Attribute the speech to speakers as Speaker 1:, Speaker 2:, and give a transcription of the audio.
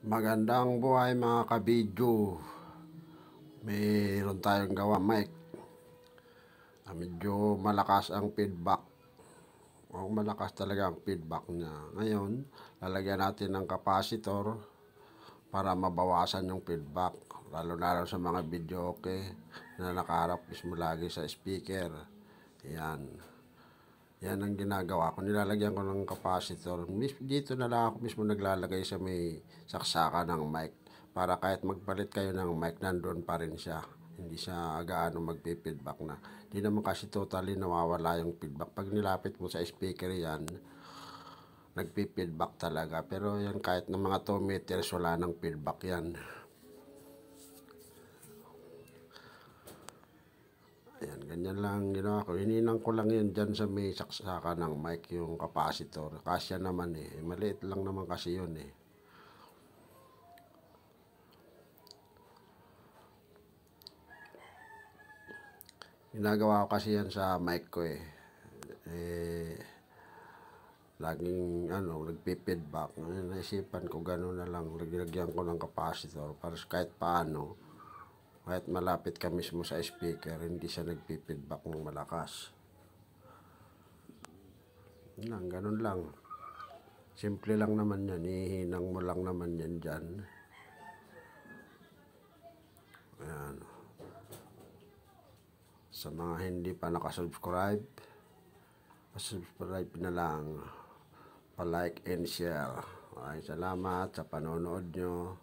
Speaker 1: Magandang buhay mga kabidyo. Mayroon tayong gawa mic. Medyo malakas ang feedback. Malakas talaga ang feedback niya. Ngayon, lalagyan natin ng capacitor para mabawasan yung feedback. Lalo sa mga video na nakaharap mismo lagi sa speaker. Yan. Yan ang ginagawa ko. Nilalagyan ko ng capacitor. Dito na lang ako mismo naglalagay sa may saksaka ng mic. Para kahit magpalit kayo ng mic, nandun pa rin siya. Hindi siya gaano magpi-feedback na. Hindi naman kasi totally nawawala yung feedback. Pag nilapit mo sa speaker yan, nagpi-feedback talaga. Pero yan kahit ng mga 2 meters, wala ng feedback yan. Ayan, ganyan lang ginawa ko. Hininang ko lang yan dyan sa may saksaka ng mic, yung capacitor. Kasya naman maliit lang naman kasi yun Ginagawa ko kasi yan sa mic ko laging nagpi-feedback. Naisipan ko gano'n na lang, lagyan ko ng capacitor para kahit paano, kahit malapit ka mismo sa speaker, hindi siya nagpi-feedback ng malakas. Ganun lang. Simple lang naman yan. Ihinang mo lang naman yan dyan. Ayan. Sa mga hindi pa nakasubscribe, subscribe na lang. Pa-like and share. Maraming salamat sa panonood nyo.